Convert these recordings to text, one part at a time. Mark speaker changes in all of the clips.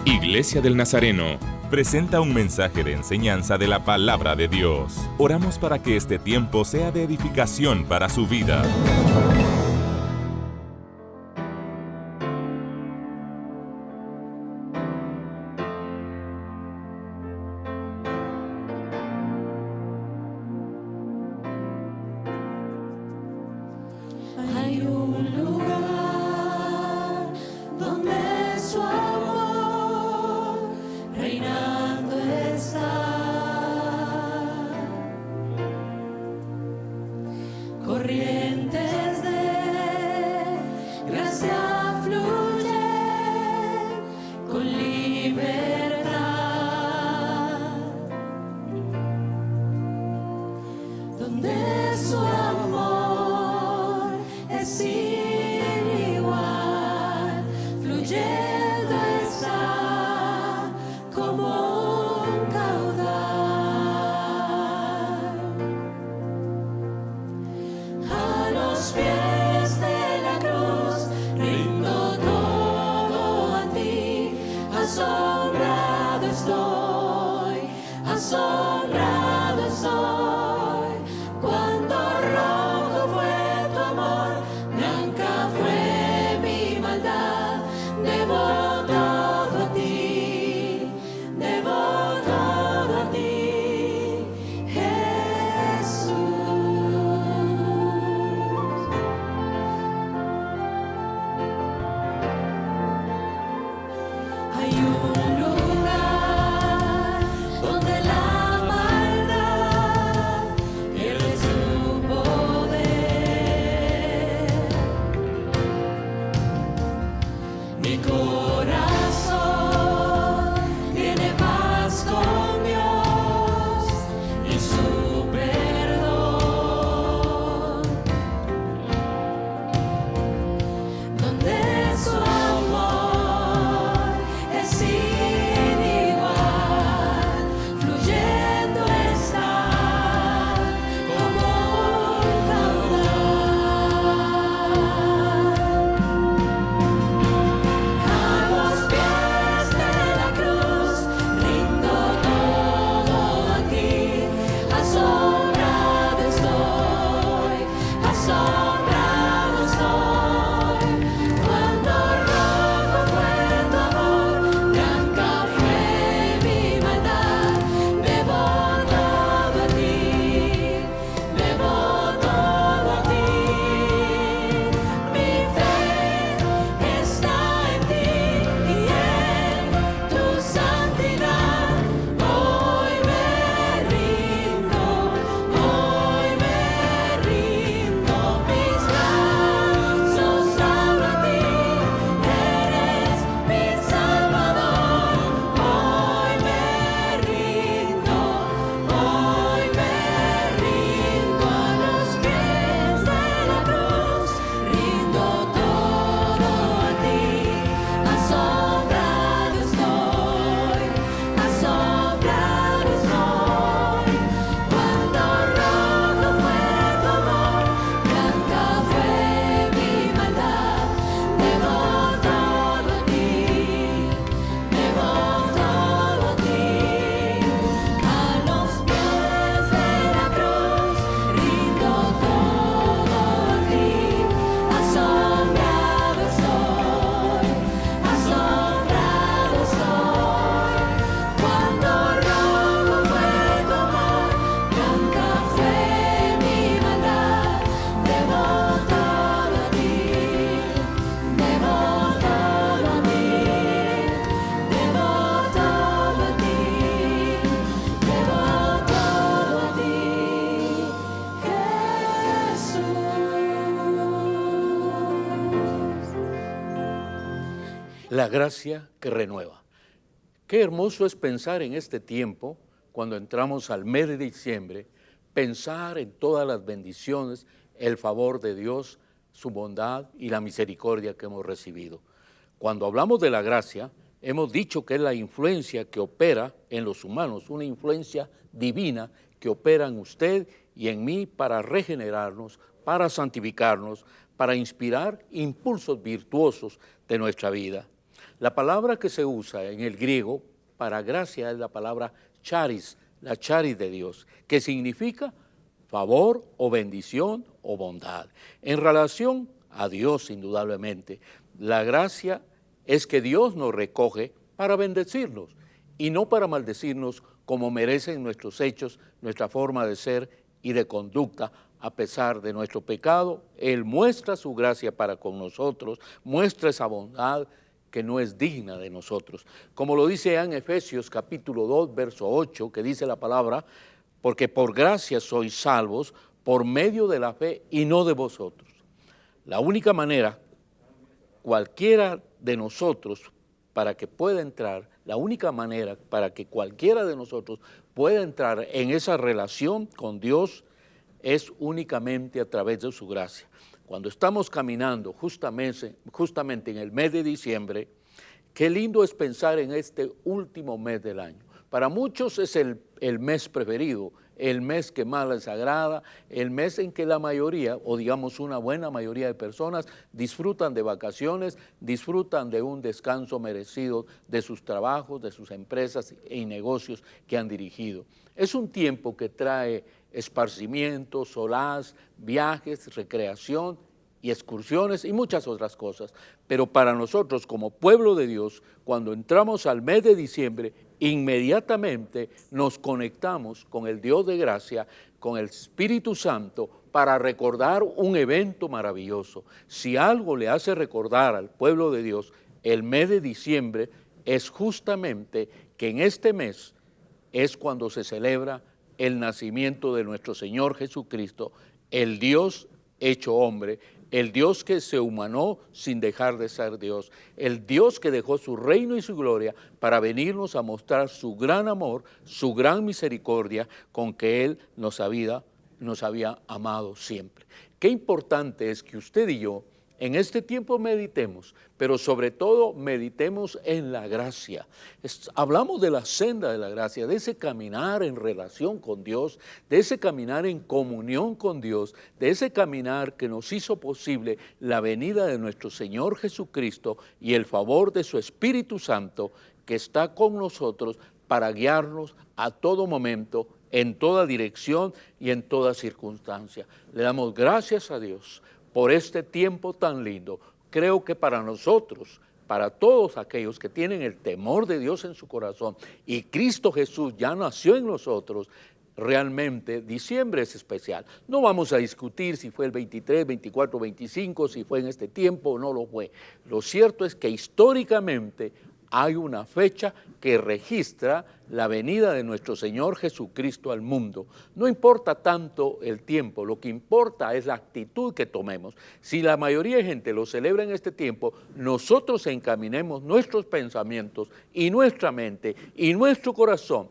Speaker 1: Iglesia del Nazareno
Speaker 2: presenta un mensaje de enseñanza de la palabra de Dios. Oramos para que este tiempo sea de edificación para su vida.
Speaker 3: Hay un lugar donde su amor reinando está, corrientes de gracia fluyen con libertad, donde su amor es sin igual, fluyendo está como un caudal. A los pies de la cruz rindo todo a ti, asombrado estoy, asombrado estoy. Cuando rojo fue tu amor, blanca fue mi maldad, debo todo a ti, debo todo a ti, Jesús. Hay un lugar donde la maldad pierde su poder. Mi corazón tiene paz con Dios y su perdón, donde su amor es sin igual, fluyendo está como un caudal. A los pies de la cruz rindo todo a ti, asombrado estoy, asombrado estoy. Cuando rojo fue tu amor, blanca fue mi maldad, debo todo a ti, debo todo a ti. Mi fe está en ti y en tu santidad. Hoy me rindo, mis brazos abro a ti, eres mi Salvador. Hoy me rindo a los pies de la cruz, rindo todo a ti, asombrado estoy, asombrado estoy. Cuando rojo fue tu amor, blanca fue mi maldad, debo todo a ti, debo todo a ti. A los pies de la cruz rindo todo a ti, asombrado estoy, asombrado estoy. Cuando rojo fue tu amor, blanca fue mi maldad, debo todo a ti, debo todo a ti, debo todo a ti, debo todo a ti, Jesús.
Speaker 4: La gracia que renueva. Qué hermoso es pensar en este tiempo, cuando entramos al mes de diciembre, pensar en todas las bendiciones, el favor de Dios, su bondad y la misericordia que hemos recibido. Cuando hablamos de la gracia, hemos dicho que es la influencia que opera en los humanos, una influencia divina que opera en usted y en mí para regenerarnos, para santificarnos, para inspirar impulsos virtuosos de nuestra vida. La palabra que se usa en el griego para gracia es la palabra charis, la charis de Dios, que significa favor o bendición o bondad. En relación a Dios, indudablemente, la gracia es que Dios nos recoge para bendecirnos y no para maldecirnos como merecen nuestros hechos, nuestra forma de ser y de conducta. A pesar de nuestro pecado, Él muestra su gracia para con nosotros, muestra esa bondad que no es digna de nosotros. Como lo dice en Efesios capítulo 2, verso 8, que dice la palabra, porque por gracia sois salvos por medio de la fe y no de vosotros. La única manera, cualquiera de nosotros, para que pueda entrar, la única manera para que cualquiera de nosotros pueda entrar en esa relación con Dios es únicamente a través de su gracia. Cuando estamos caminando justamente en el mes de diciembre, qué lindo es pensar en este último mes del año. Para muchos es el mes preferido, el mes que más les agrada, el mes en que la mayoría, o digamos una buena mayoría de personas, disfrutan de vacaciones, disfrutan de un descanso merecido de sus trabajos, de sus empresas y negocios que han dirigido. Es un tiempo que trae esparcimiento, solaz, viajes, recreación y excursiones y muchas otras cosas. Pero para nosotros como pueblo de Dios, cuando entramos al mes de diciembre, inmediatamente nos conectamos con el Dios de gracia, con el Espíritu Santo, para recordar un evento maravilloso. Si algo le hace recordar al pueblo de Dios el mes de diciembre, es justamente que en este mes es cuando se celebra el nacimiento de nuestro Señor Jesucristo, el Dios hecho hombre, el Dios que se humanó sin dejar de ser Dios, el Dios que dejó su reino y su gloria para venirnos a mostrar su gran amor, su gran misericordia con que Él nos había amado siempre. Qué importante es que usted y yo en este tiempo meditemos, pero sobre todo meditemos en la gracia. Hablamos de la senda de la gracia, de ese caminar en relación con Dios, de ese caminar en comunión con Dios, de ese caminar que nos hizo posible la venida de nuestro Señor Jesucristo y el favor de su Espíritu Santo que está con nosotros para guiarnos a todo momento, en toda dirección y en toda circunstancia. Le damos gracias a Dios por este tiempo tan lindo. Creo que para nosotros, para todos aquellos que tienen el temor de Dios en su corazón y Cristo Jesús ya nació en nosotros, realmente diciembre es especial. No vamos a discutir si fue el 23, 24, 25, si fue en este tiempo o no lo fue. Lo cierto es que históricamente hay una fecha que registra la venida de nuestro Señor Jesucristo al mundo. No importa tanto el tiempo, lo que importa es la actitud que tomemos. Si la mayoría de gente lo celebra en este tiempo, nosotros encaminemos nuestros pensamientos y nuestra mente y nuestro corazón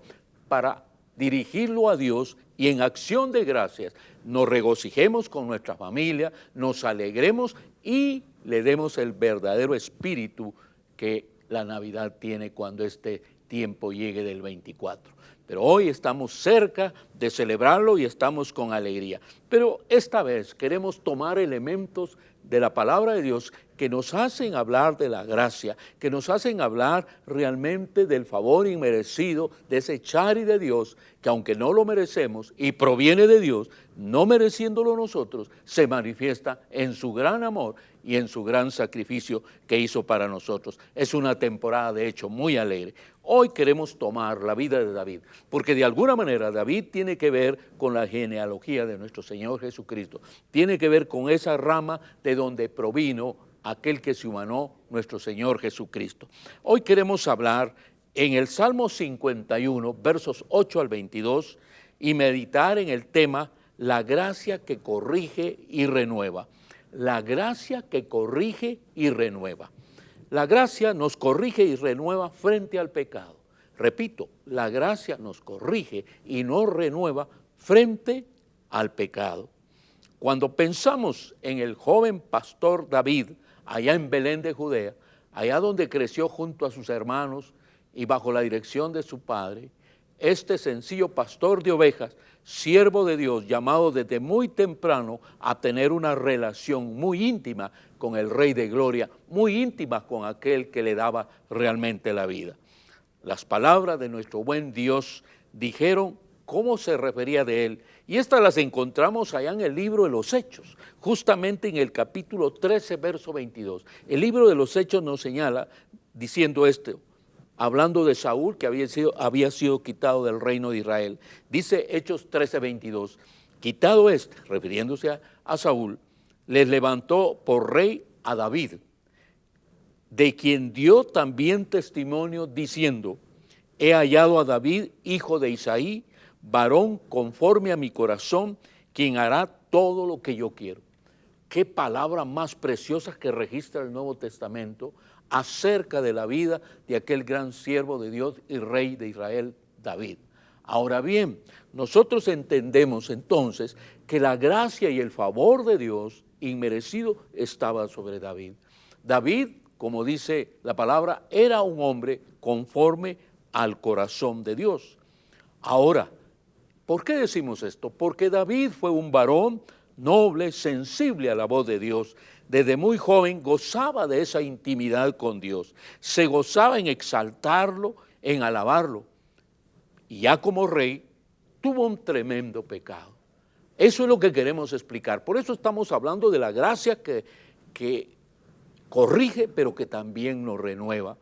Speaker 4: para dirigirlo a Dios y en acción de gracias nos regocijemos con nuestra familia, nos alegremos y le demos el verdadero espíritu que la Navidad tiene cuando este tiempo llegue del 24. Pero hoy estamos cerca de celebrarlo y estamos con alegría. Pero esta vez queremos tomar elementos de la palabra de Dios que nos hacen hablar de la gracia, que nos hacen hablar realmente del favor inmerecido, de ese chari de Dios, que aunque no lo merecemos y proviene de Dios, no mereciéndolo nosotros, se manifiesta en su gran amor y en su gran sacrificio que hizo para nosotros. Es una temporada, de hecho, muy alegre. Hoy queremos tomar la vida de David, porque de alguna manera David tiene que ver con la genealogía de nuestro Señor Jesucristo, tiene que ver con esa rama de donde provino aquel que se humanó, nuestro Señor Jesucristo. Hoy queremos hablar en el Salmo 51, versos 8 al 22, y meditar en el tema la gracia que corrige y renueva. La gracia que corrige y renueva. La gracia nos corrige y renueva frente al pecado. Repito, la gracia nos corrige y nos renueva frente al pecado. Cuando pensamos en el joven pastor David, allá en Belén de Judea, allá donde creció junto a sus hermanos y bajo la dirección de su padre, este sencillo pastor de ovejas, siervo de Dios, llamado desde muy temprano a tener una relación muy íntima con el Rey de Gloria, muy íntima con aquel que le daba realmente la vida. Las palabras de nuestro buen Dios dijeron cómo se refería de él, y estas las encontramos allá en el libro de los Hechos, justamente en el capítulo 13, verso 22. El libro de los Hechos nos señala diciendo esto, hablando de Saúl, que había sido quitado del reino de Israel. Dice Hechos 13, 22, quitado este, refiriéndose a Saúl, les levantó por rey a David, de quien dio también testimonio diciendo, he hallado a David, hijo de Isaí, varón conforme a mi corazón, quien hará todo lo que yo quiero. Qué palabra más preciosa que registra el Nuevo Testamento acerca de la vida de aquel gran siervo de Dios y rey de Israel, David. Ahora bien, nosotros entendemos entonces que la gracia y el favor de Dios inmerecido estaba sobre David. David, como dice la palabra, era un hombre conforme al corazón de Dios. Ahora, ¿por qué decimos esto? Porque David fue un varón noble, sensible a la voz de Dios. Desde muy joven gozaba de esa intimidad con Dios. Se gozaba en exaltarlo, en alabarlo. Y ya como rey, tuvo un tremendo pecado. Eso es lo que queremos explicar. Por eso estamos hablando de la gracia que corrige, pero que también nos renueva.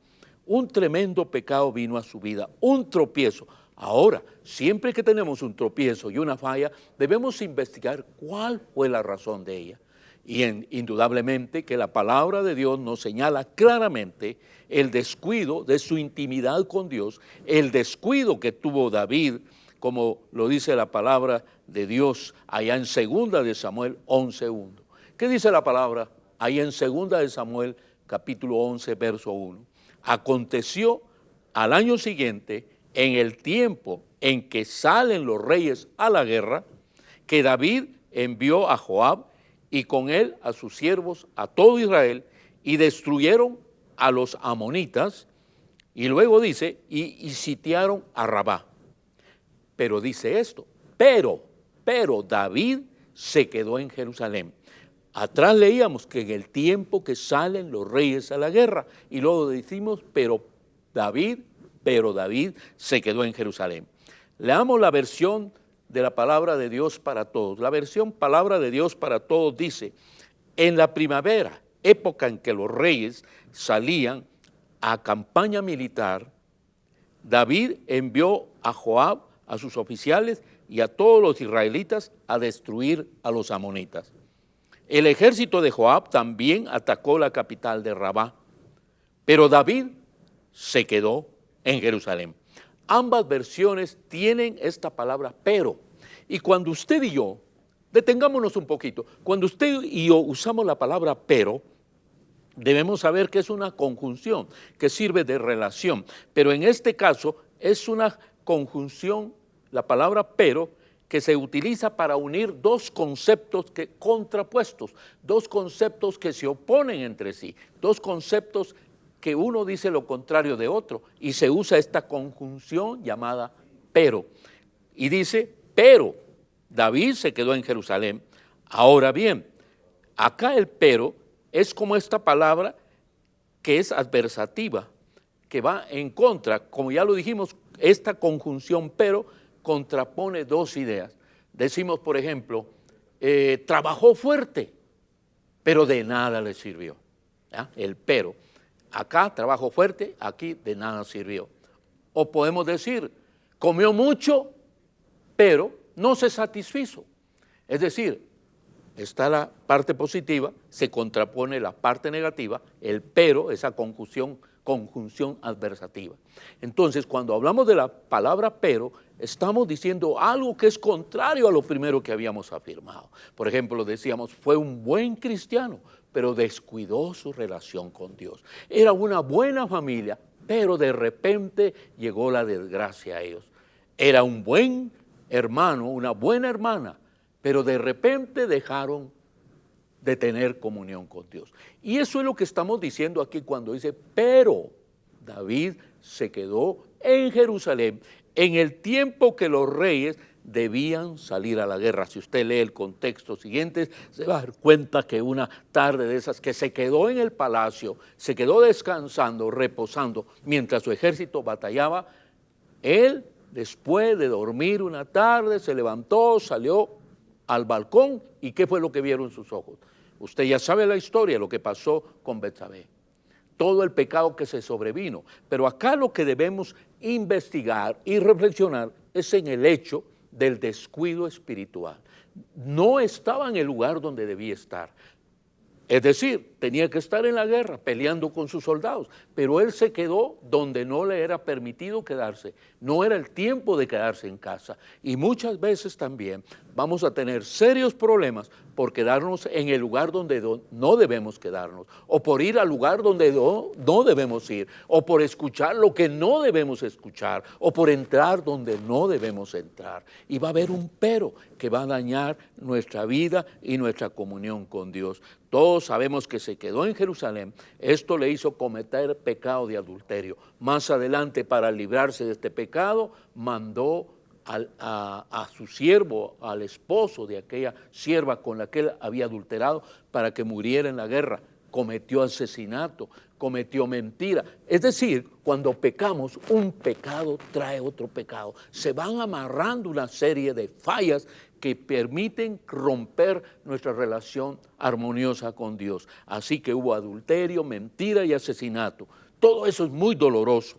Speaker 4: Un tremendo pecado vino a su vida, un tropiezo. Ahora, siempre que tenemos un tropiezo y una falla, debemos investigar cuál fue la razón de ella. Y indudablemente que la palabra de Dios nos señala claramente el descuido de su intimidad con Dios, el descuido que tuvo David, como lo dice la palabra de Dios allá en 2 de Samuel 11:1. ¿Qué dice la palabra ahí en 2 de Samuel capítulo 11, verso 1? Aconteció al año siguiente, en el tiempo en que salen los reyes a la guerra, que David envió a Joab y con él a sus siervos, a todo Israel, y destruyeron a los amonitas, y luego dice, y sitiaron a Rabá. Pero dice esto, pero David se quedó en Jerusalén. Atrás leíamos que en el tiempo que salen los reyes a la guerra, y luego decimos, pero David se quedó en Jerusalén. Leamos la versión de la palabra de Dios para todos. La versión palabra de Dios para todos dice, en la primavera, época en que los reyes salían a campaña militar, David envió a Joab, a sus oficiales y a todos los israelitas a destruir a los amonitas. El ejército de Joab también atacó la capital de Rabá, pero David se quedó en Jerusalén. Ambas versiones tienen esta palabra pero, y cuando usted y yo, detengámonos un poquito, cuando usted y yo usamos la palabra pero, debemos saber que es una conjunción que sirve de relación, pero en este caso es una conjunción, la palabra pero, que se utiliza para unir dos conceptos contrapuestos, dos conceptos que se oponen entre sí, dos conceptos que uno dice lo contrario de otro, y se usa esta conjunción llamada pero. Y dice, pero David se quedó en Jerusalén. Ahora bien, acá el pero es como esta palabra que es adversativa, que va en contra, como ya lo dijimos, esta conjunción pero contrapone dos ideas. Decimos, por ejemplo, trabajó fuerte, pero de nada le sirvió. ¿Ya? El pero. Acá trabajó fuerte, aquí de nada sirvió. O podemos decir, comió mucho, pero no se satisfizo. Es decir, está la parte positiva, se contrapone la parte negativa, el pero, esa conjunción adversativa. Entonces, cuando hablamos de la palabra pero, estamos diciendo algo que es contrario a lo primero que habíamos afirmado. Por ejemplo, decíamos, fue un buen cristiano, pero descuidó su relación con Dios. Era una buena familia, pero de repente llegó la desgracia a ellos. Era un buen hermano, una buena hermana, pero de repente dejaron de tener comunión con Dios. Y eso es lo que estamos diciendo aquí cuando dice, pero David se quedó en Jerusalén, en el tiempo que los reyes debían salir a la guerra. Si usted lee el contexto siguiente, se va a dar cuenta que una tarde de esas que se quedó en el palacio, se quedó descansando, reposando, mientras su ejército batallaba, él, después de dormir una tarde, se levantó, salió al balcón, ¿y qué fue lo que vieron sus ojos? Usted ya sabe la historia, lo que pasó con Betsabé, todo el pecado que se sobrevino. Pero acá lo que debemos investigar y reflexionar es en el hecho del descuido espiritual. No estaba en el lugar donde debía estar. Es decir, tenía que estar en la guerra peleando con sus soldados, pero él se quedó donde no le era permitido quedarse. No era el tiempo de quedarse en casa. Y muchas veces también vamos a tener serios problemas por quedarnos en el lugar donde no debemos quedarnos, o por ir al lugar donde no debemos ir, o por escuchar lo que no debemos escuchar, o por entrar donde no debemos entrar. Y va a haber un pero que va a dañar nuestra vida y nuestra comunión con Dios. Todos sabemos que se quedó en Jerusalén. Esto le hizo cometer pecado de adulterio. Más adelante, para librarse de este pecado, mandó a su siervo, al esposo de aquella sierva con la que él había adulterado, para que muriera en la guerra. Cometió asesinato, cometió mentira. Es decir, cuando pecamos, un pecado trae otro pecado. Se van amarrando una serie de fallas que permiten romper nuestra relación armoniosa con Dios. Así que hubo adulterio, mentira y asesinato. Todo eso es muy doloroso.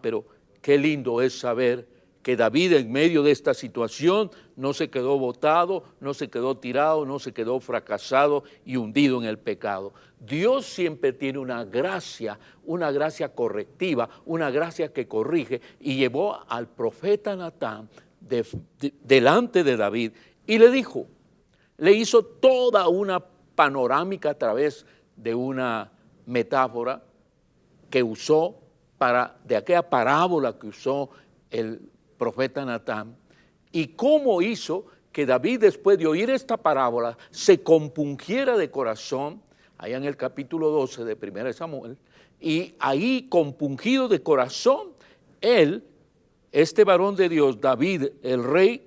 Speaker 4: Pero qué lindo es saber que David, en medio de esta situación, no se quedó botado, no se quedó tirado, no se quedó fracasado y hundido en el pecado. Dios siempre tiene una gracia correctiva, una gracia que corrige, y llevó al profeta Natán delante de David y le dijo, le hizo toda una panorámica a través de una metáfora que usó de aquella parábola que usó el profeta Natán, y cómo hizo que David, después de oír esta parábola, se compungiera de corazón, allá en el capítulo 12 de 1 Samuel, y ahí, compungido de corazón, este varón de Dios, David, el rey,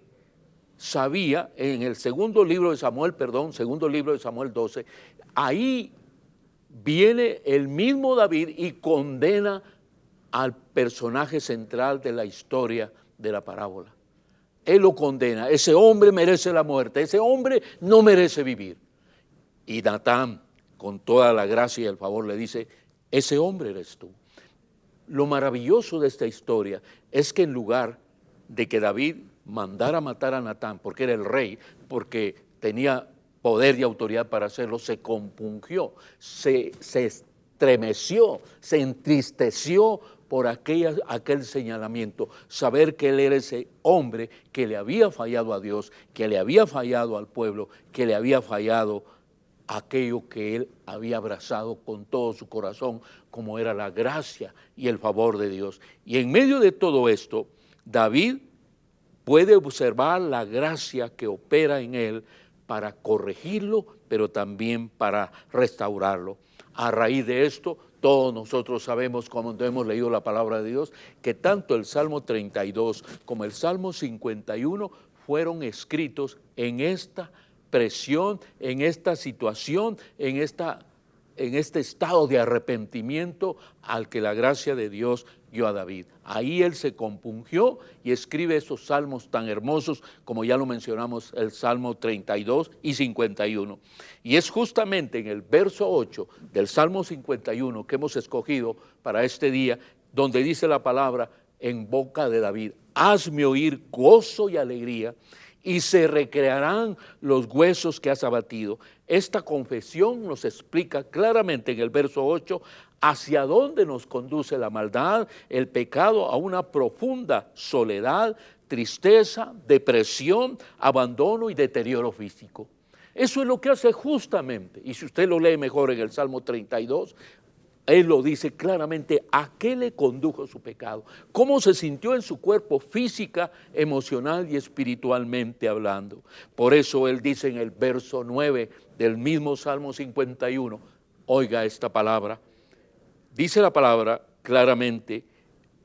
Speaker 4: sabía, en el segundo libro de Samuel 12, ahí viene el mismo David y condena al personaje central de la historia de la parábola. Él lo condena, ese hombre merece la muerte, ese hombre no merece vivir. Y Natán, con toda la gracia y el favor, le dice, ese hombre eres tú. Lo maravilloso de esta historia es que en lugar de que David mandara matar a Natán, porque era el rey, porque tenía poder y autoridad para hacerlo, se compungió, se estremeció, se entristeció por aquel señalamiento, saber que él era ese hombre que le había fallado a Dios, que le había fallado al pueblo, que le había fallado aquello que él había abrazado con todo su corazón, como era la gracia y el favor de Dios. Y en medio de todo esto, David puede observar la gracia que opera en él para corregirlo, pero también para restaurarlo. A raíz de esto, todos nosotros sabemos, cuando hemos leído la palabra de Dios, que tanto el Salmo 32 como el Salmo 51 fueron escritos en esta presión, en esta situación, en este estado de arrepentimiento al que la gracia de Dios dio a David. Ahí él se compungió y escribe esos salmos tan hermosos, como ya lo mencionamos, el Salmo 32 y 51. Y es justamente en el verso 8 del Salmo 51 que hemos escogido para este día, donde dice la palabra en boca de David, hazme oír gozo y alegría, y se recrearán los huesos que has abatido. Esta confesión nos explica claramente en el verso 8 hacia dónde nos conduce la maldad, el pecado, a una profunda soledad, tristeza, depresión, abandono y deterioro físico. Eso es lo que hace justamente, y si usted lo lee mejor en el Salmo 32, él lo dice claramente, ¿a qué le condujo su pecado? ¿Cómo se sintió en su cuerpo física, emocional y espiritualmente hablando? Por eso él dice en el verso 9 del mismo Salmo 51, oiga esta palabra, dice la palabra claramente,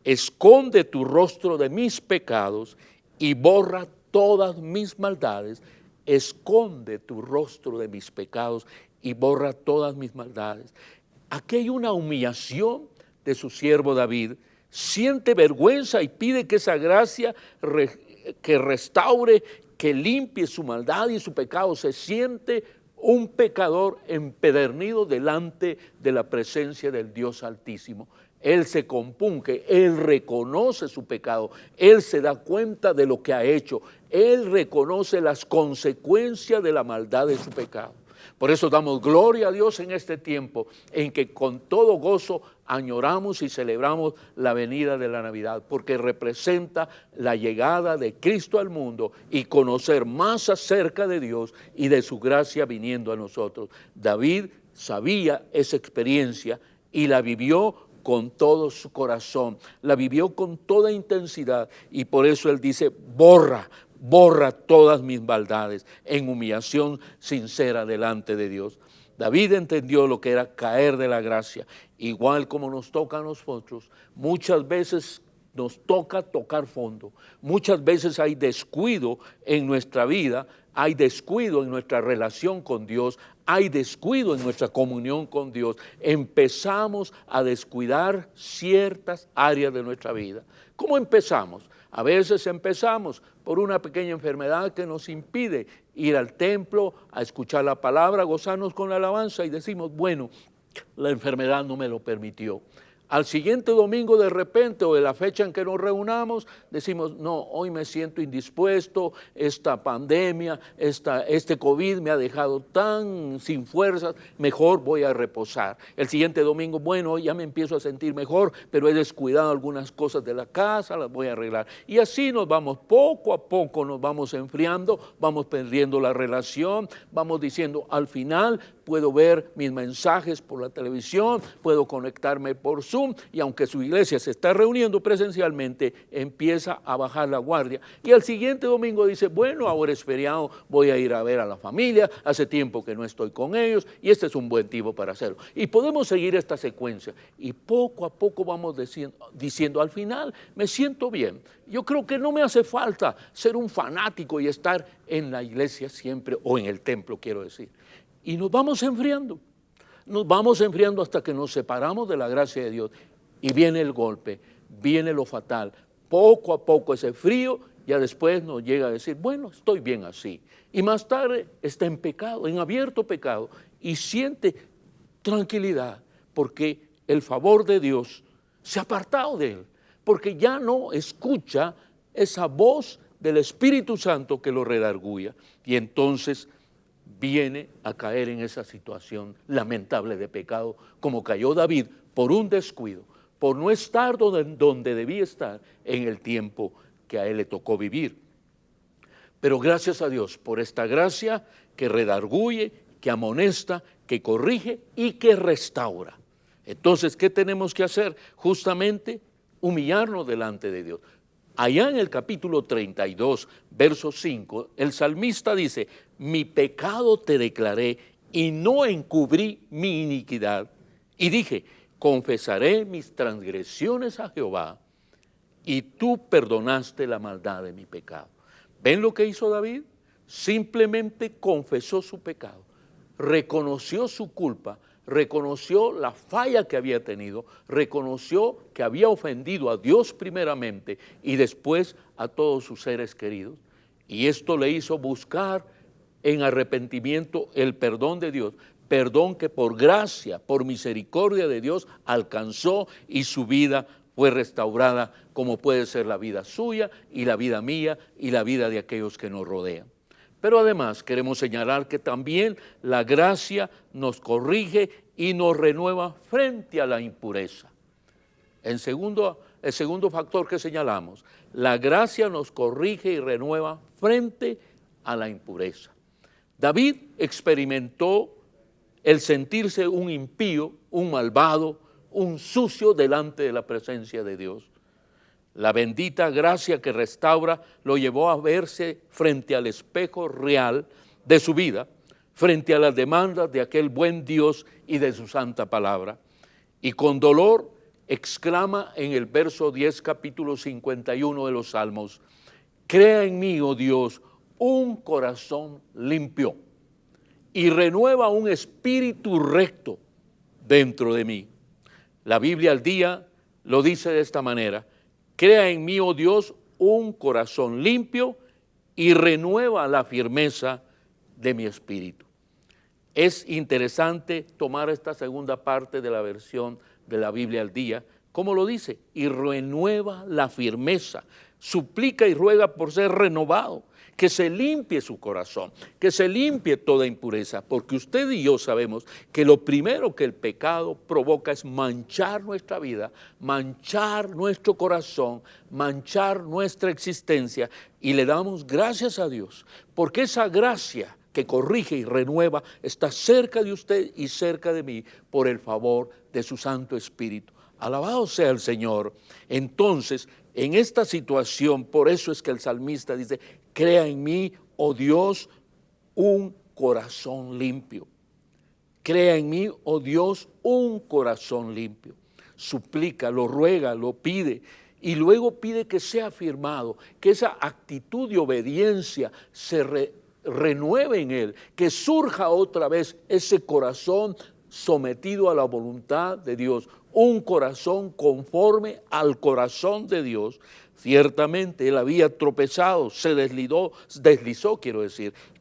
Speaker 4: esconde tu rostro de mis pecados y borra todas mis maldades. Esconde tu rostro de mis pecados y borra todas mis maldades. Aquí hay una humillación de su siervo David. Siente vergüenza y pide que esa gracia que restaure, que limpie su maldad y su pecado. Se siente un pecador empedernido delante de la presencia del Dios Altísimo. Él se compunge, él reconoce su pecado, él se da cuenta de lo que ha hecho, él reconoce las consecuencias de la maldad de su pecado. Por eso damos gloria a Dios en este tiempo en que con todo gozo añoramos y celebramos la venida de la Navidad, porque representa la llegada de Cristo al mundo y conocer más acerca de Dios y de su gracia viniendo a nosotros. David sabía esa experiencia y la vivió con todo su corazón, la vivió con toda intensidad, y por eso él dice: borra todas mis maldades, en humillación sincera delante de Dios. David entendió lo que era caer de la gracia, igual como nos toca a nosotros. Muchas veces nos toca tocar fondo, muchas veces hay descuido en nuestra vida, hay descuido en nuestra relación con Dios, hay descuido en nuestra comunión con Dios. Empezamos a descuidar ciertas áreas de nuestra vida. ¿Cómo empezamos? A veces empezamos por una pequeña enfermedad que nos impide ir al templo, a escuchar la palabra, gozarnos con la alabanza, y decimos: bueno, la enfermedad no me lo permitió. Al siguiente domingo, de repente, o de la fecha en que nos reunamos, decimos: no, hoy me siento indispuesto, esta pandemia, este COVID me ha dejado tan sin fuerzas, mejor voy a reposar. El siguiente domingo: bueno, hoy ya me empiezo a sentir mejor, pero he descuidado algunas cosas de la casa, las voy a arreglar. Y así nos vamos, poco a poco nos vamos enfriando, vamos perdiendo la relación, vamos diciendo: al final puedo ver mis mensajes por la televisión, puedo conectarme por Zoom, y aunque su iglesia se está reuniendo presencialmente, empieza a bajar la guardia. Y al siguiente domingo dice: bueno, ahora es feriado, voy a ir a ver a la familia, hace tiempo que no estoy con ellos, y este es un buen tiempo para hacerlo. Y podemos seguir esta secuencia, y poco a poco vamos diciendo: al final me siento bien. Yo creo que no me hace falta ser un fanático y estar en la iglesia siempre, o en el templo, quiero decir. Y nos vamos enfriando hasta que nos separamos de la gracia de Dios, y viene el golpe, viene lo fatal. Poco a poco ese frío ya después nos llega a decir: bueno, estoy bien así. Y más tarde está en pecado, en abierto pecado, y siente tranquilidad porque el favor de Dios se ha apartado de él, porque ya no escucha esa voz del Espíritu Santo que lo redarguya, y entonces viene a caer en esa situación lamentable de pecado, como cayó David por un descuido, por no estar donde debía estar en el tiempo que a él le tocó vivir. Pero gracias a Dios por esta gracia que redarguye, que amonesta, que corrige y que restaura. Entonces, ¿qué tenemos que hacer? Justamente humillarnos delante de Dios. Allá en el capítulo 32, verso 5, el salmista dice: mi pecado te declaré y no encubrí mi iniquidad. Y dije: confesaré mis transgresiones a Jehová, y tú perdonaste la maldad de mi pecado. ¿Ven lo que hizo David? Simplemente confesó su pecado, reconoció su culpa, reconoció la falla que había tenido, reconoció que había ofendido a Dios primeramente y después a todos sus seres queridos. Y esto le hizo buscar en arrepentimiento el perdón de Dios, perdón que por gracia, por misericordia de Dios alcanzó, y su vida fue restaurada, como puede ser la vida suya y la vida mía y la vida de aquellos que nos rodean. Pero además queremos señalar que también la gracia nos corrige y nos renueva frente a la impureza. El segundo factor que señalamos: la gracia nos corrige y renueva frente a la impureza. David experimentó el sentirse un impío, un malvado, un sucio delante de la presencia de Dios. La bendita gracia que restaura lo llevó a verse frente al espejo real de su vida, frente a las demandas de aquel buen Dios y de su santa palabra. Y con dolor exclama en el verso 10, capítulo 51 de los Salmos: crea en mí, oh Dios, un corazón limpio y renueva un espíritu recto dentro de mí. La Biblia al día lo dice de esta manera: crea en mí, oh Dios, un corazón limpio y renueva la firmeza de mi espíritu. Es interesante tomar esta segunda parte de la versión de la Biblia al día, como lo dice, y renueva la firmeza, suplica y ruega por ser renovado, que se limpie su corazón, que se limpie toda impureza, porque usted y yo sabemos que lo primero que el pecado provoca es manchar nuestra vida, manchar nuestro corazón, manchar nuestra existencia, y le damos gracias a Dios, porque esa gracia que corrige y renueva está cerca de usted y cerca de mí por el favor de su Santo Espíritu. Alabado sea el Señor. Entonces, en esta situación, por eso es que el salmista dice: crea en mí, oh Dios, un corazón limpio. Crea en mí, oh Dios, un corazón limpio. Suplica, lo ruega, lo pide, y luego pide que sea afirmado, que esa actitud de obediencia se renueve en él, que surja otra vez ese corazón sometido a la voluntad de Dios, un corazón conforme al corazón de Dios. Ciertamente él había tropezado, se deslizó,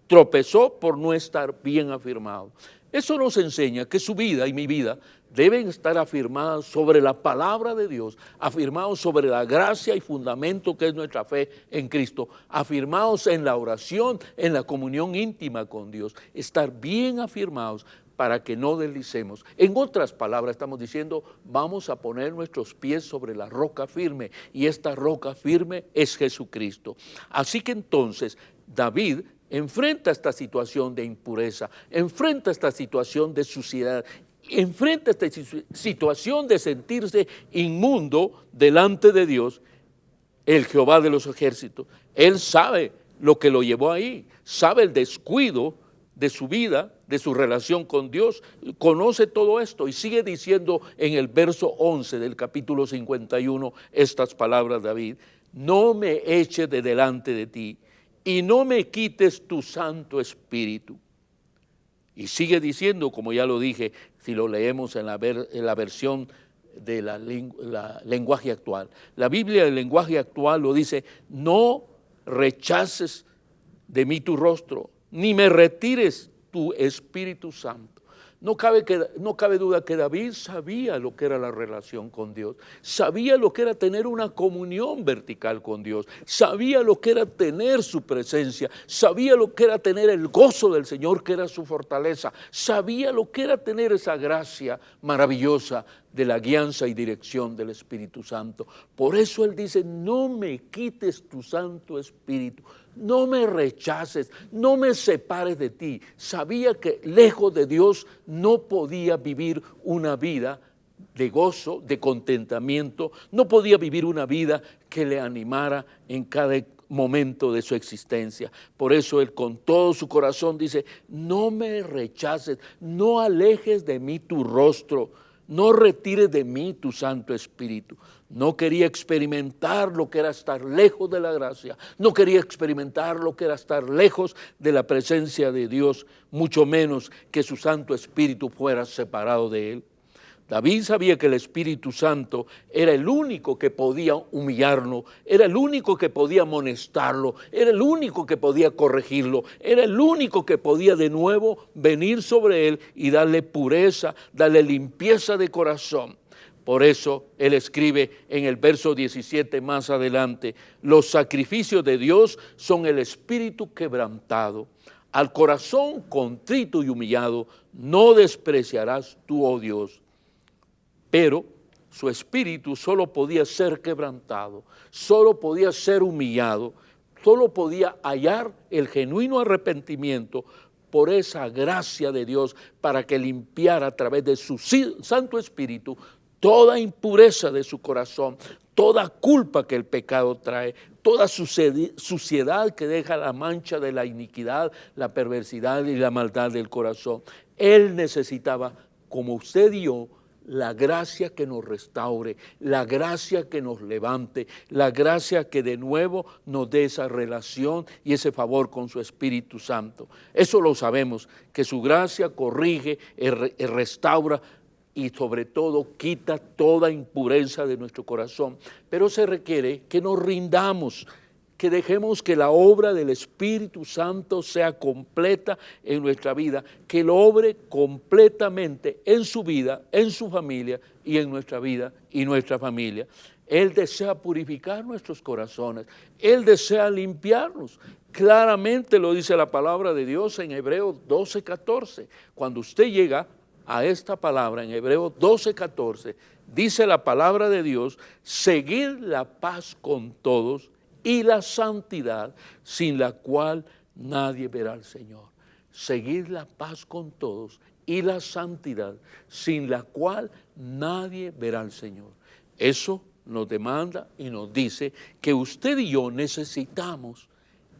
Speaker 4: tropezó por no estar bien afirmado. Eso nos enseña que su vida y mi vida deben estar afirmadas sobre la palabra de Dios, afirmados sobre la gracia y fundamento que es nuestra fe en Cristo, afirmados en la oración, en la comunión íntima con Dios, estar bien afirmados para que no deslicemos. En otras palabras estamos diciendo: vamos a poner nuestros pies sobre la roca firme, y esta roca firme es Jesucristo. Así que entonces David enfrenta esta situación de impureza, enfrenta esta situación de suciedad, enfrenta esta situación de sentirse inmundo delante de Dios, el Jehová de los ejércitos. Él sabe lo que lo llevó ahí, sabe el descuido de su vida, de su relación con Dios, conoce todo esto, y sigue diciendo en el verso 11 del capítulo 51 estas palabras de David: no me eches de delante de ti y no me quites tu Santo Espíritu. Y sigue diciendo, como ya lo dije, si lo leemos en la versión de la lenguaje actual. La Biblia del lenguaje actual lo dice: no rechaces de mí tu rostro, ni me retires tu Espíritu Santo. No cabe duda que David sabía lo que era la relación con Dios, sabía lo que era tener una comunión vertical con Dios, sabía lo que era tener su presencia, sabía lo que era tener el gozo del Señor, que era su fortaleza, sabía lo que era tener esa gracia maravillosa de la guianza y dirección del Espíritu Santo. Por eso él dice: no me quites tu Santo Espíritu, no me rechaces, no me separes de ti. Sabía que lejos de Dios no podía vivir una vida de gozo, de contentamiento, no podía vivir una vida que le animara en cada momento de su existencia. Por eso él con todo su corazón dice: no me rechaces, no alejes de mí tu rostro, no retires de mí tu Santo Espíritu. No quería experimentar lo que era estar lejos de la gracia, no quería experimentar lo que era estar lejos de la presencia de Dios, mucho menos que su Santo Espíritu fuera separado de él. David sabía que el Espíritu Santo era el único que podía humillarlo, era el único que podía amonestarlo, era el único que podía corregirlo, era el único que podía de nuevo venir sobre él y darle pureza, darle limpieza de corazón. Por eso él escribe en el verso 17 más adelante: los sacrificios de Dios son el espíritu quebrantado. Al corazón contrito y humillado no despreciarás tú, oh Dios. Pero su espíritu solo podía ser quebrantado, solo podía ser humillado, solo podía hallar el genuino arrepentimiento por esa gracia de Dios, para que limpiara a través de su Santo Espíritu toda impureza de su corazón, toda culpa que el pecado trae, toda suciedad que deja la mancha de la iniquidad, la perversidad y la maldad del corazón. Él necesitaba, como usted y yo, la gracia que nos restaure, la gracia que nos levante, la gracia que de nuevo nos dé esa relación y ese favor con su Espíritu Santo. Eso lo sabemos, que su gracia corrige, restaura y sobre todo quita toda impureza de nuestro corazón. Pero se requiere que nos rindamos, que dejemos que la obra del Espíritu Santo sea completa en nuestra vida, que lo obre completamente en su vida, en su familia y en nuestra vida y nuestra familia. Él desea purificar nuestros corazones, Él desea limpiarnos. Claramente lo dice la palabra de Dios en Hebreos 12:14. Cuando usted llega a esta palabra en Hebreos 12:14, dice la palabra de Dios: seguid la paz con todos y la santidad, sin la cual nadie verá al Señor. Seguid la paz con todos y la santidad, sin la cual nadie verá al Señor. Eso nos demanda y nos dice que usted y yo necesitamos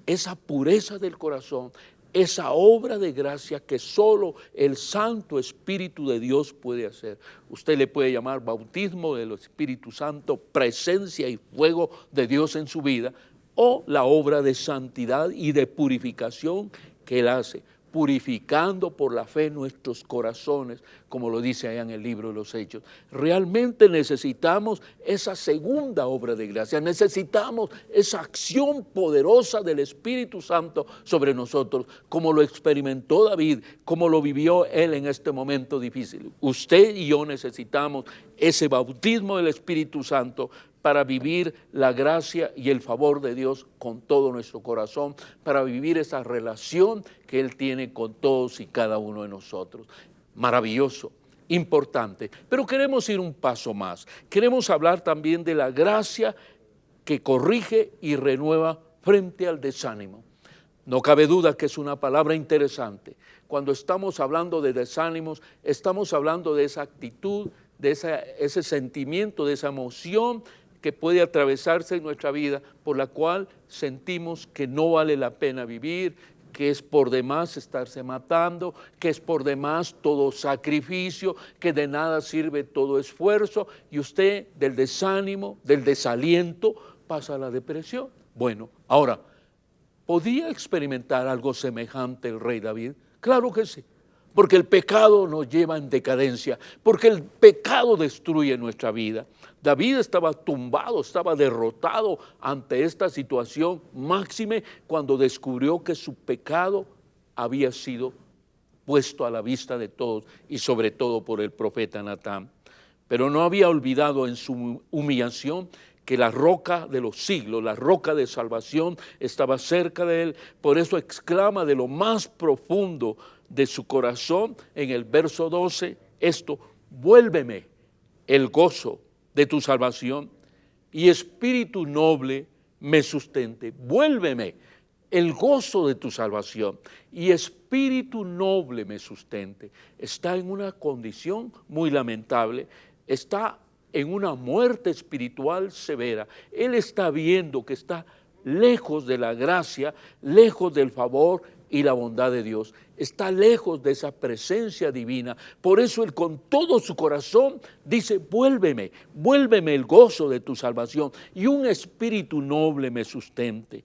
Speaker 4: esa pureza del corazón, esa obra de gracia que solo el Santo Espíritu de Dios puede hacer. Usted le puede llamar bautismo del Espíritu Santo, presencia y fuego de Dios en su vida, o la obra de santidad y de purificación que Él hace, purificando por la fe nuestros corazones, como lo dice allá en el libro de los Hechos. Realmente necesitamos esa segunda obra de gracia, necesitamos esa acción poderosa del Espíritu Santo sobre nosotros, como lo experimentó David, como lo vivió él en este momento difícil. Usted y yo necesitamos ese bautismo del Espíritu Santo para vivir la gracia y el favor de Dios con todo nuestro corazón, para vivir esa relación que Él tiene con todos y cada uno de nosotros. Maravilloso, importante, pero queremos ir un paso más. Queremos hablar también de la gracia que corrige y renueva frente al desánimo. No cabe duda que es una palabra interesante. Cuando estamos hablando de desánimos, estamos hablando de esa actitud, de ese sentimiento, de esa emoción que puede atravesarse en nuestra vida, por la cual sentimos que no vale la pena vivir, que es por demás estarse matando, que es por demás todo sacrificio, que de nada sirve todo esfuerzo, y usted del desánimo, del desaliento, pasa a la depresión. Bueno, ahora, ¿podía experimentar algo semejante el rey David? Claro que sí, porque el pecado nos lleva en decadencia, porque el pecado destruye nuestra vida. David estaba tumbado, estaba derrotado ante esta situación, máxime cuando descubrió que su pecado había sido puesto a la vista de todos y sobre todo por el profeta Natán. Pero no había olvidado en su humillación que la roca de los siglos, la roca de salvación estaba cerca de él. Por eso exclama de lo más profundo de su corazón en el verso 12, esto: vuélveme el gozo de tu salvación y espíritu noble me sustente. Vuélveme el gozo de tu salvación y espíritu noble me sustente. Está en una condición muy lamentable, está en una muerte espiritual severa. Él está viendo que está lejos de la gracia, lejos del favor y la bondad de Dios. Está lejos de esa presencia divina. Por eso él con todo su corazón dice: vuélveme, vuélveme el gozo de tu salvación y un espíritu noble me sustente.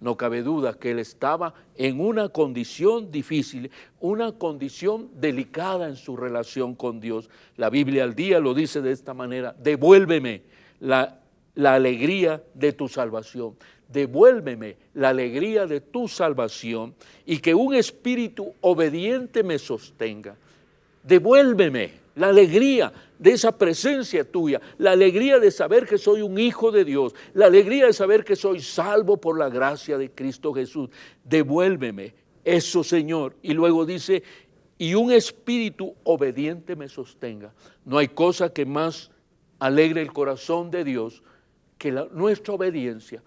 Speaker 4: No cabe duda que él estaba en una condición difícil, una condición delicada en su relación con Dios. La Biblia al día lo dice de esta manera: devuélveme la alegría de tu salvación. Devuélveme la alegría de tu salvación y que un espíritu obediente me sostenga. Devuélveme la alegría de esa presencia tuya, la alegría de saber que soy un hijo de Dios, la alegría de saber que soy salvo por la gracia de Cristo Jesús. Devuélveme eso, Señor. Y luego dice: y un espíritu obediente me sostenga. No hay cosa que más alegre el corazón de Dios que nuestra obediencia.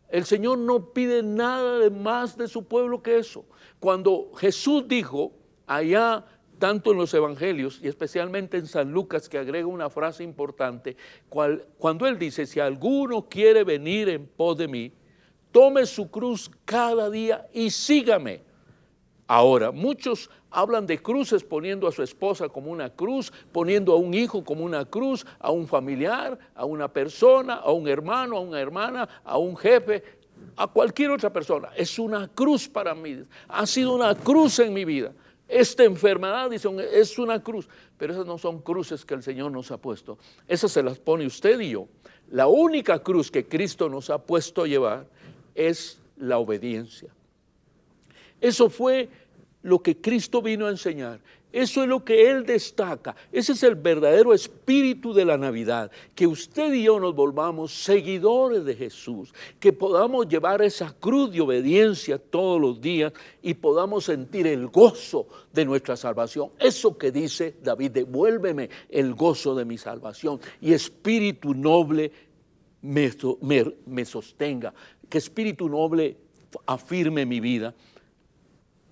Speaker 4: El Señor no pide nada más de su pueblo que eso. Cuando Jesús dijo allá, tanto en los evangelios y especialmente en San Lucas, que agrega una frase importante, cuando Él dice: si alguno quiere venir en pos de mí, tome su cruz cada día y sígame. Ahora, muchos hablan de cruces poniendo a su esposa como una cruz, poniendo a un hijo como una cruz, a un familiar, a una persona, a un hermano, a una hermana, a un jefe, a cualquier otra persona. Es una cruz para mí, ha sido una cruz en mi vida. Esta enfermedad, dicen, es una cruz, pero esas no son cruces que el Señor nos ha puesto. Esas se las pone usted y yo. La única cruz que Cristo nos ha puesto a llevar es la obediencia. Eso fue lo que Cristo vino a enseñar. Eso es lo que Él destaca. Ese es el verdadero espíritu de la Navidad. Que usted y yo nos volvamos seguidores de Jesús. Que podamos llevar esa cruz de obediencia todos los días y podamos sentir el gozo de nuestra salvación. Eso que dice David, devuélveme el gozo de mi salvación. Y espíritu noble me sostenga. Que espíritu noble afirme mi vida.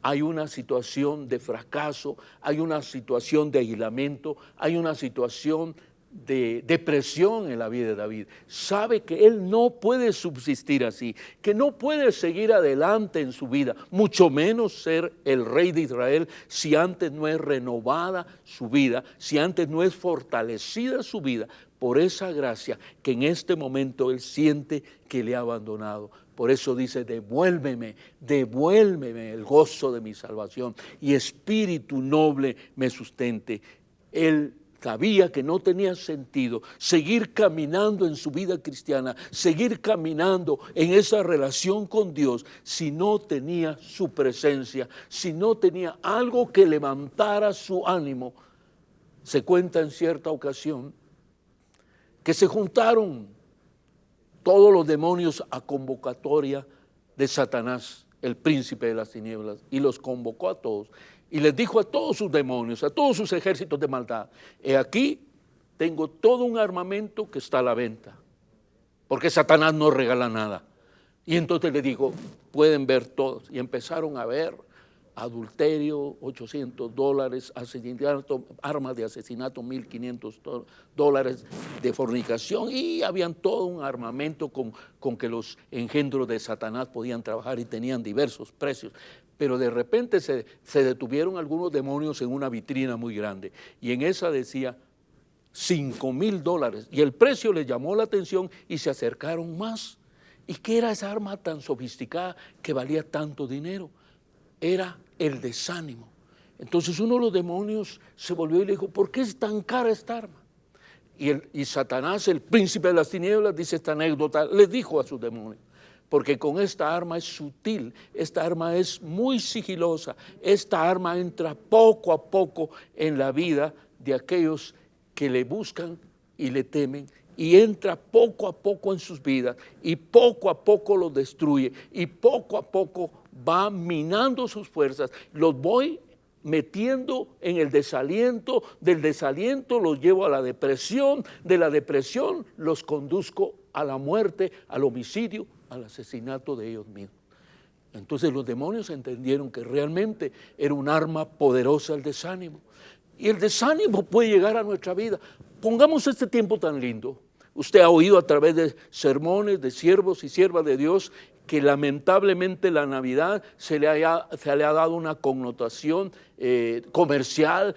Speaker 4: Hay una situación de fracaso, hay una situación de aislamiento, hay una situación de depresión en la vida de David. Sabe que él no puede subsistir así, que no puede seguir adelante en su vida, mucho menos ser el rey de Israel si antes no es renovada su vida, si antes no es fortalecida su vida por esa gracia que en este momento él siente que le ha abandonado. Por eso dice, devuélveme el gozo de mi salvación y espíritu noble me sustente. Él sabía que no tenía sentido seguir caminando en su vida cristiana, seguir caminando en esa relación con Dios si no tenía su presencia, si no tenía algo que levantara su ánimo. Se cuenta en cierta ocasión que se juntaron todos los demonios a convocatoria de Satanás, el príncipe de las tinieblas, y los convocó a todos, y les dijo a todos sus demonios, a todos sus ejércitos de maldad, he aquí, tengo todo un armamento que está a la venta, porque Satanás no regala nada. Y entonces le dijo, pueden ver todos, y empezaron a ver adulterio, $800, asesinato, armas de asesinato, $1,500, de fornicación, y habían todo un armamento con que los engendros de Satanás podían trabajar y tenían diversos precios. Pero de repente se detuvieron algunos demonios en una vitrina muy grande, y en esa decía $5,000, y el precio les llamó la atención y se acercaron más. ¿Y qué era esa arma tan sofisticada que valía tanto dinero? Era el desánimo. Entonces uno de los demonios se volvió y le dijo, ¿por qué es tan cara esta arma? Y Satanás, el príncipe de las tinieblas, dice esta anécdota, le dijo a sus demonios, porque con esta arma es sutil, esta arma es muy sigilosa, esta arma entra poco a poco en la vida de aquellos que le buscan y le temen, y entra poco a poco en sus vidas, y poco a poco los destruye, y poco a poco va minando sus fuerzas, los voy metiendo en el desaliento, del desaliento los llevo a la depresión, de la depresión los conduzco a la muerte, al homicidio, al asesinato de ellos mismos. Entonces los demonios entendieron que realmente era un arma poderosa el desánimo. Y el desánimo puede llegar a nuestra vida. Pongamos este tiempo tan lindo. Usted ha oído a través de sermones de siervos y siervas de Dios que lamentablemente la Navidad se le ha dado una connotación comercial,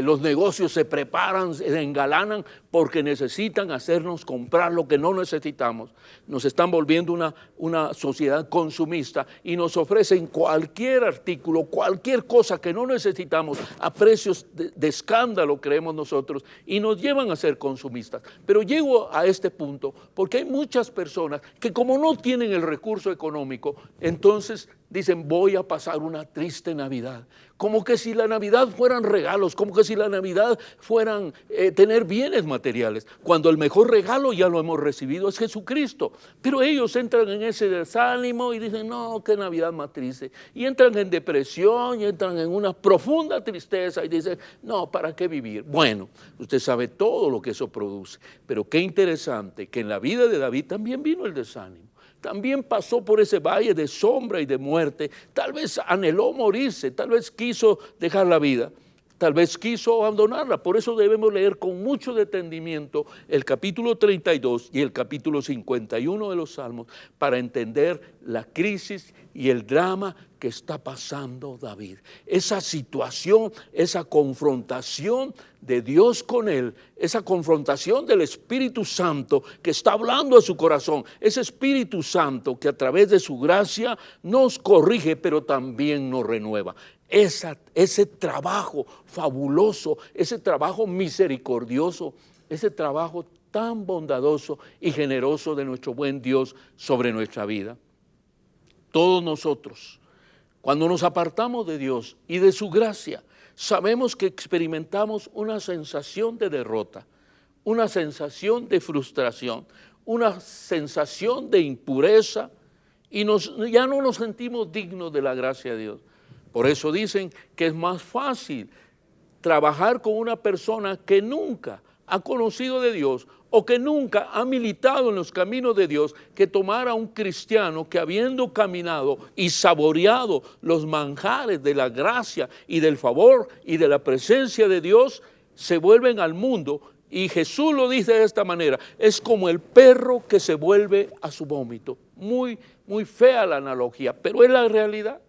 Speaker 4: los negocios se preparan, se engalanan porque necesitan hacernos comprar lo que no necesitamos. Nos están volviendo una sociedad consumista y nos ofrecen cualquier artículo, cualquier cosa que no necesitamos a precios de escándalo, creemos nosotros, y nos llevan a ser consumistas. Pero llego a este punto porque hay muchas personas que como no tienen el recurso económico, entonces dicen voy a pasar una triste Navidad. Como que si la Navidad fueran regalos, como que si la Navidad fueran tener bienes materiales, cuando el mejor regalo ya lo hemos recibido, es Jesucristo. Pero ellos entran en ese desánimo y dicen, no, qué Navidad más triste. Y entran en depresión y entran en una profunda tristeza y dicen, no, ¿para qué vivir? Bueno, usted sabe todo lo que eso produce. Pero qué interesante que en la vida de David también vino el desánimo. También pasó por ese valle de sombra y de muerte, tal vez anheló morirse, tal vez quiso dejar la vida, Tal vez quiso abandonarla. Por eso debemos leer con mucho detenimiento el capítulo 32 y el capítulo 51 de los Salmos para entender la crisis y el drama que está pasando David. Esa situación, esa confrontación de Dios con él, esa confrontación del Espíritu Santo que está hablando a su corazón, ese Espíritu Santo que a través de su gracia nos corrige, pero también nos renueva. Ese trabajo fabuloso, ese trabajo misericordioso, ese trabajo tan bondadoso y generoso de nuestro buen Dios sobre nuestra vida. Todos nosotros, cuando nos apartamos de Dios y de su gracia, sabemos que experimentamos una sensación de derrota, una sensación de frustración, una sensación de impureza y ya no nos sentimos dignos de la gracia de Dios. Por eso dicen que es más fácil trabajar con una persona que nunca ha conocido de Dios o que nunca ha militado en los caminos de Dios, que tomar a un cristiano que habiendo caminado y saboreado los manjares de la gracia y del favor y de la presencia de Dios, se vuelven al mundo. Y Jesús lo dice de esta manera: es como el perro que se vuelve a su vómito. Muy, muy fea la analogía, pero es la realidad.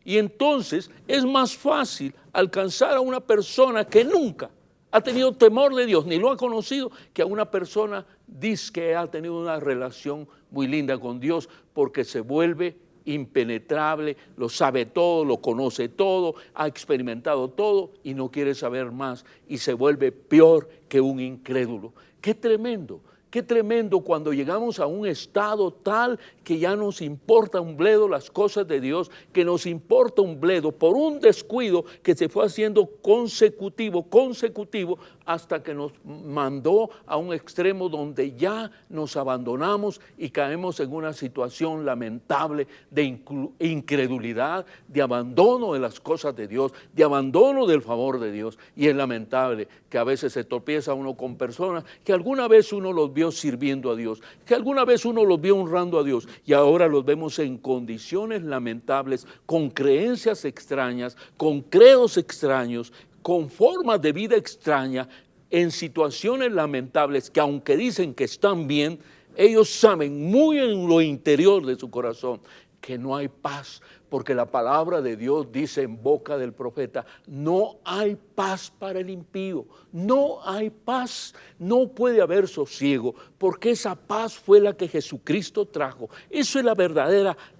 Speaker 4: Y entonces es más fácil alcanzar a una persona que nunca ha tenido temor de Dios, ni lo ha conocido, que a una persona dice que ha tenido una relación muy linda con Dios, porque se vuelve impenetrable, lo sabe todo, lo conoce todo, ha experimentado todo y no quiere saber más y se vuelve peor que un incrédulo. ¡Qué tremendo! Qué tremendo cuando llegamos a un estado tal que ya nos importa un bledo las cosas de Dios, que nos importa un bledo por un descuido que se fue haciendo consecutivo, hasta que nos mandó a un extremo donde ya nos abandonamos y caemos en una situación lamentable de incredulidad, de abandono de las cosas de Dios, de abandono del favor de Dios. Y es lamentable que a veces se tropieza uno con personas que alguna vez uno los vio sirviendo a Dios, que alguna vez uno los vio honrando a Dios, y ahora los vemos en condiciones lamentables, con creencias extrañas, con credos extraños, con formas de vida extrañas, en situaciones lamentables que aunque dicen que están bien, ellos saben muy en lo interior de su corazón que no hay paz, porque la palabra de Dios dice en boca del profeta: no hay paz para el impío, no hay paz, no puede haber sosiego, porque esa paz fue la que Jesucristo trajo. Eso es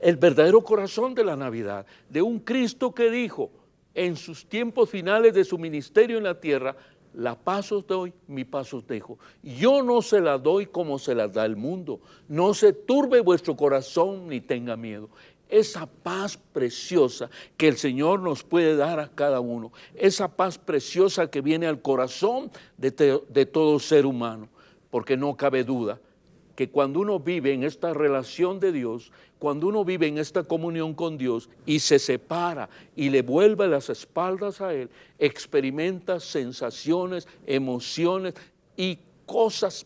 Speaker 4: el verdadero corazón de la Navidad, de un Cristo que dijo en sus tiempos finales de su ministerio en la tierra: la paz os doy, mi paz os dejo. Yo no se la doy como se la da el mundo. No se turbe vuestro corazón ni tenga miedo. Esa paz preciosa que el Señor nos puede dar a cada uno, esa paz preciosa que viene al corazón de todo ser humano, porque no cabe duda que cuando uno vive en esta relación de Dios, cuando uno vive en esta comunión con Dios y se separa y le vuelve las espaldas a Él, experimenta sensaciones, emociones y cosas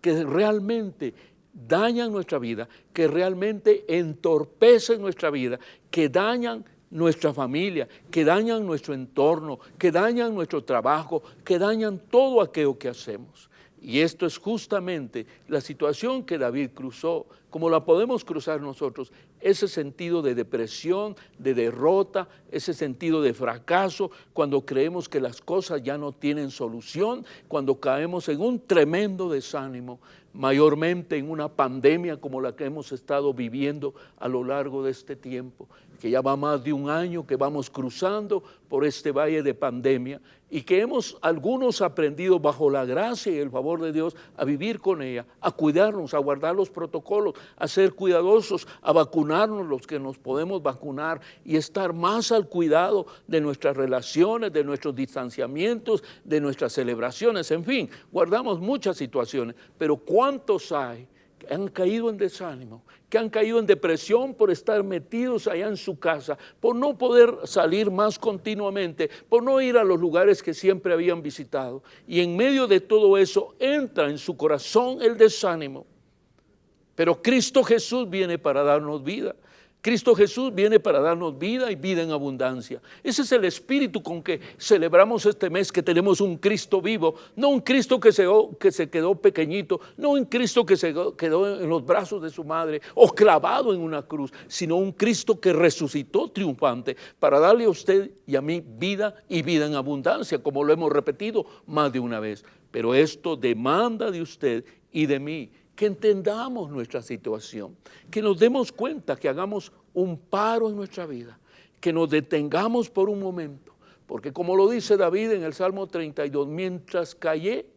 Speaker 4: que realmente dañan nuestra vida, que realmente entorpecen nuestra vida, que dañan nuestra familia, que dañan nuestro entorno, que dañan nuestro trabajo, que dañan todo aquello que hacemos. Y esto es justamente la situación que David cruzó, como la podemos cruzar nosotros, ese sentido de depresión, de derrota, ese sentido de fracaso, cuando creemos que las cosas ya no tienen solución, cuando caemos en un tremendo desánimo, mayormente en una pandemia como la que hemos estado viviendo a lo largo de este tiempo, que ya va más de un año que vamos cruzando por este valle de pandemia y que hemos algunos aprendido bajo la gracia y el favor de Dios a vivir con ella, a cuidarnos, a guardar los protocolos, a ser cuidadosos, a vacunarnos los que nos podemos vacunar y estar más al cuidado de nuestras relaciones, de nuestros distanciamientos, de nuestras celebraciones, en fin, guardamos muchas situaciones, pero ¿cuántos hay que han caído en desánimo, que han caído en depresión por estar metidos allá en su casa, por no poder salir más continuamente, por no ir a los lugares que siempre habían visitado? Y en medio de todo eso entra en su corazón el desánimo. Pero Cristo Jesús viene para darnos vida. Cristo Jesús viene para darnos vida y vida en abundancia. Ese es el espíritu con que celebramos este mes, que tenemos un Cristo vivo, no un Cristo que se quedó pequeñito, no un Cristo que se quedó en los brazos de su madre o clavado en una cruz, sino un Cristo que resucitó triunfante para darle a usted y a mí vida y vida en abundancia, como lo hemos repetido más de una vez. Pero esto demanda de usted y de mí que entendamos nuestra situación, que nos demos cuenta, que hagamos un paro en nuestra vida, que nos detengamos por un momento, porque como lo dice David en el Salmo 32, mientras callé,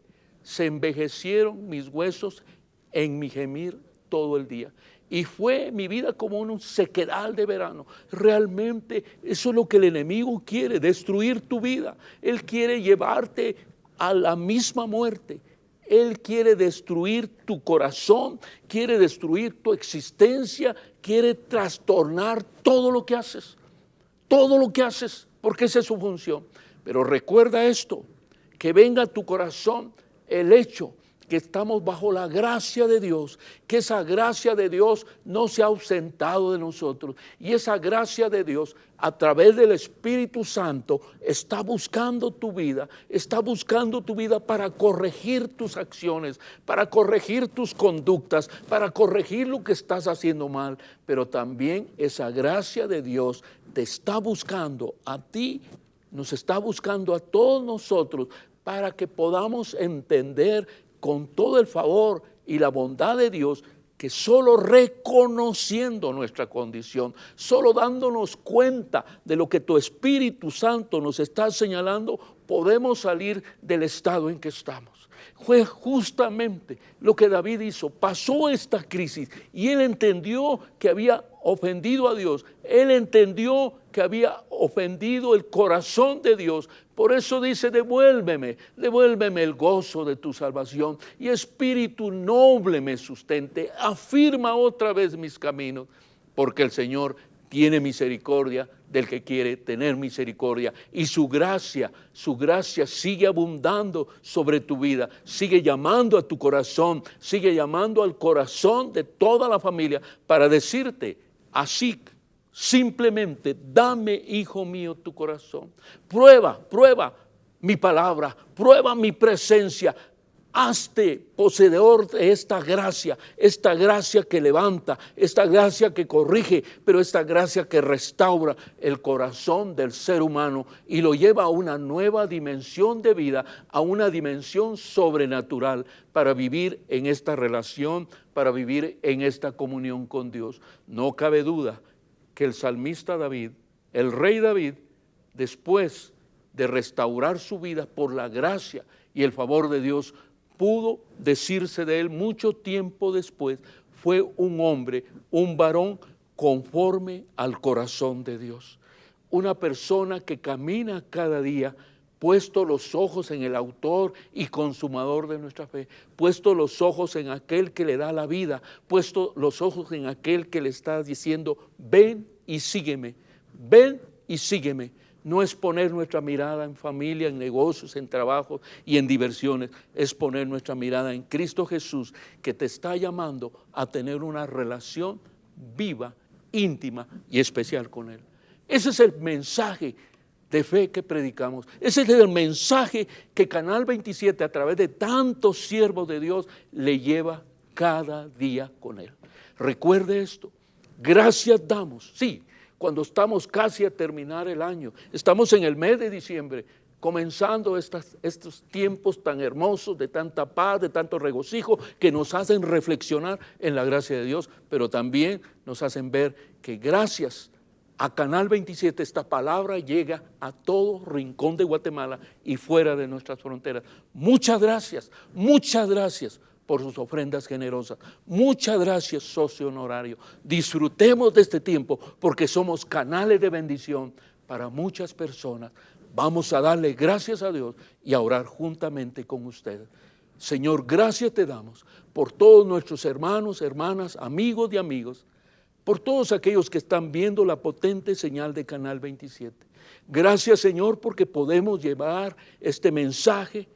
Speaker 4: se envejecieron mis huesos en mi gemir todo el día. Y fue mi vida como un sequedal de verano. Realmente eso es lo que el enemigo quiere, destruir tu vida. Él quiere llevarte a la misma muerte. Él quiere destruir tu corazón, quiere destruir tu existencia, quiere trastornar todo lo que haces, porque esa es su función. Pero recuerda esto, que venga a tu corazón el hecho que estamos bajo la gracia de Dios, que esa gracia de Dios no se ha ausentado de nosotros, y esa gracia de Dios a través del Espíritu Santo está buscando tu vida para corregir tus acciones, para corregir tus conductas, para corregir lo que estás haciendo mal, pero también esa gracia de Dios te está buscando a ti, nos está buscando a todos nosotros para que podamos entender con todo el favor y la bondad de Dios, que solo reconociendo nuestra condición, solo dándonos cuenta de lo que tu Espíritu Santo nos está señalando, podemos salir del estado en que estamos. Fue justamente lo que David hizo, pasó esta crisis y él entendió que había ofendido a Dios, él entendió que había ofendido el corazón de Dios. Por eso dice, devuélveme el gozo de tu salvación y espíritu noble me sustente, afirma otra vez mis caminos, porque el Señor tiene misericordia del que quiere tener misericordia, y su gracia sigue abundando sobre tu vida, sigue llamando a tu corazón, sigue llamando al corazón de toda la familia para decirte así, simplemente, dame, hijo mío, tu corazón, prueba mi palabra, prueba mi presencia, hazte poseedor de esta gracia que levanta, esta gracia que corrige, pero esta gracia que restaura el corazón del ser humano y lo lleva a una nueva dimensión de vida, a una dimensión sobrenatural para vivir en esta relación, para vivir en esta comunión con Dios. No cabe duda que el salmista David, el rey David, después de restaurar su vida por la gracia y el favor de Dios, pudo decirse de él mucho tiempo después, fue un hombre, un varón conforme al corazón de Dios. Una persona que camina cada día, puesto los ojos en el autor y consumador de nuestra fe, puesto los ojos en aquel que le da la vida, puesto los ojos en aquel que le está diciendo, ven y sígueme, ven y sígueme. No es poner nuestra mirada en familia, en negocios, en trabajo y en diversiones, es poner nuestra mirada en Cristo Jesús, que te está llamando a tener una relación viva, íntima y especial con Él. Ese es el mensaje de fe que predicamos. Ese es el mensaje que Canal 27, a través de tantos siervos de Dios, le lleva cada día con Él. Recuerde esto, gracias damos, sí, cuando estamos casi a terminar el año, estamos en el mes de diciembre, comenzando estos tiempos tan hermosos, de tanta paz, de tanto regocijo, que nos hacen reflexionar en la gracia de Dios, pero también nos hacen ver que gracias a Canal 27 esta palabra llega a todo rincón de Guatemala y fuera de nuestras fronteras. Muchas gracias por sus ofrendas generosas. Muchas gracias, socio honorario. Disfrutemos de este tiempo porque somos canales de bendición para muchas personas. Vamos a darle gracias a Dios y a orar juntamente con ustedes. Señor, gracias te damos por todos nuestros hermanos, hermanas, amigos de amigos, por todos aquellos que están viendo la potente señal de Canal 27. Gracias, Señor, porque podemos llevar este mensaje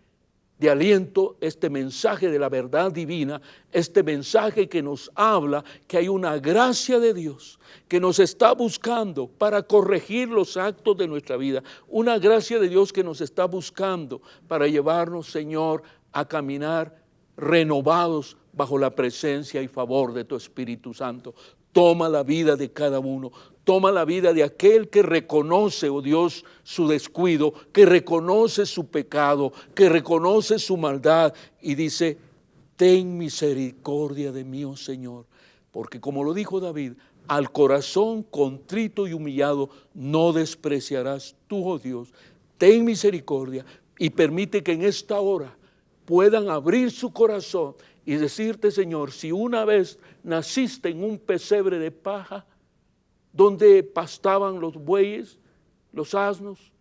Speaker 4: de aliento, este mensaje de la verdad divina, este mensaje que nos habla que hay una gracia de Dios que nos está buscando para corregir los actos de nuestra vida, una gracia de Dios que nos está buscando para llevarnos, Señor, a caminar renovados bajo la presencia y favor de tu Espíritu Santo. Toma la vida de cada uno, toma la vida de aquel que reconoce, oh Dios, su descuido, que reconoce su pecado, que reconoce su maldad y dice, ten misericordia de mí, oh Señor, porque como lo dijo David, al corazón contrito y humillado no despreciarás tú, oh Dios. Ten misericordia y permite que en esta hora puedan abrir su corazón y decirte, Señor, si una vez naciste en un pesebre de paja, donde pastaban los bueyes, los asnos,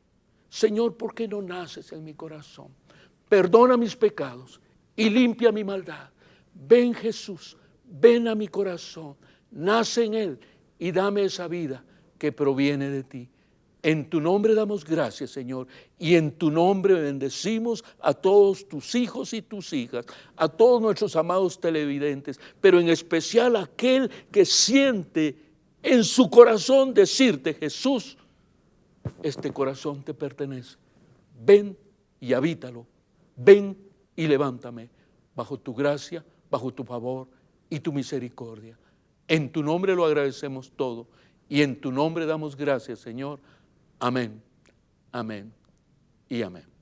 Speaker 4: Señor, ¿por qué no naces en mi corazón? Perdona mis pecados y limpia mi maldad. Ven, Jesús, ven a mi corazón, nace en él y dame esa vida que proviene de ti. En tu nombre damos gracias, Señor, y en tu nombre bendecimos a todos tus hijos y tus hijas, a todos nuestros amados televidentes, pero en especial a aquel que siente en su corazón decirte, Jesús, este corazón te pertenece. Ven y habítalo, ven y levántame bajo tu gracia, bajo tu favor y tu misericordia. En tu nombre lo agradecemos todo y en tu nombre damos gracias, Señor. Amén, amén y amén.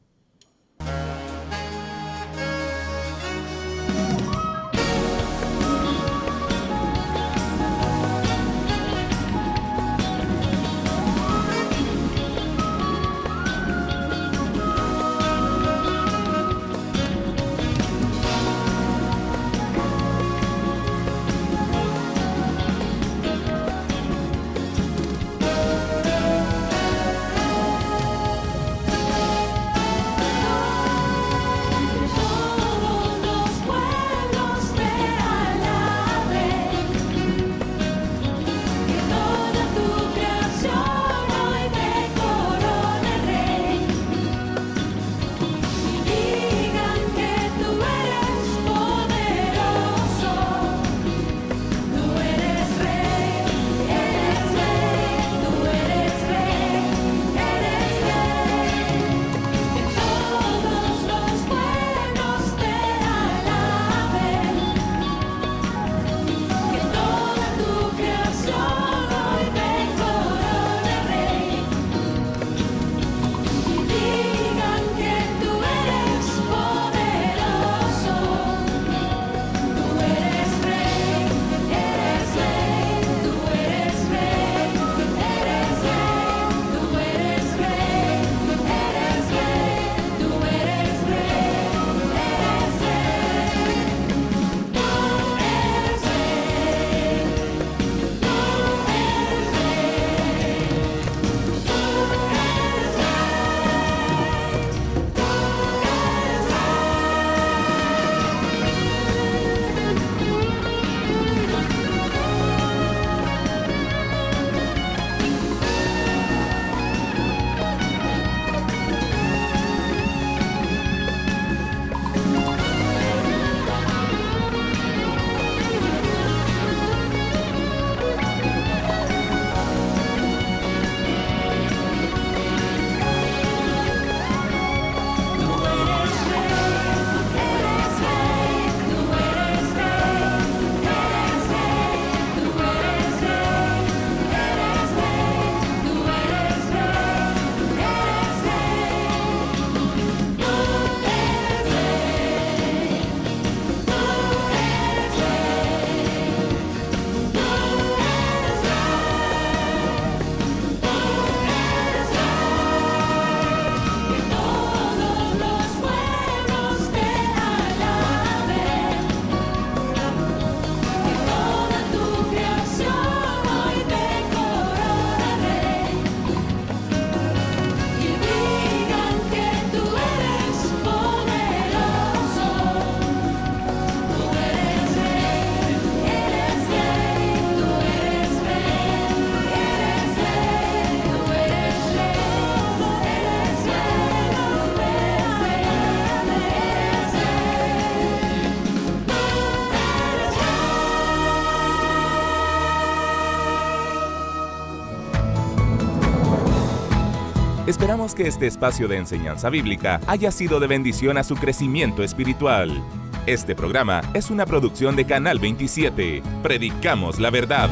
Speaker 2: Esperamos que este espacio de enseñanza bíblica haya sido de bendición a su crecimiento espiritual. Este programa es una producción de Canal 27. Predicamos la verdad.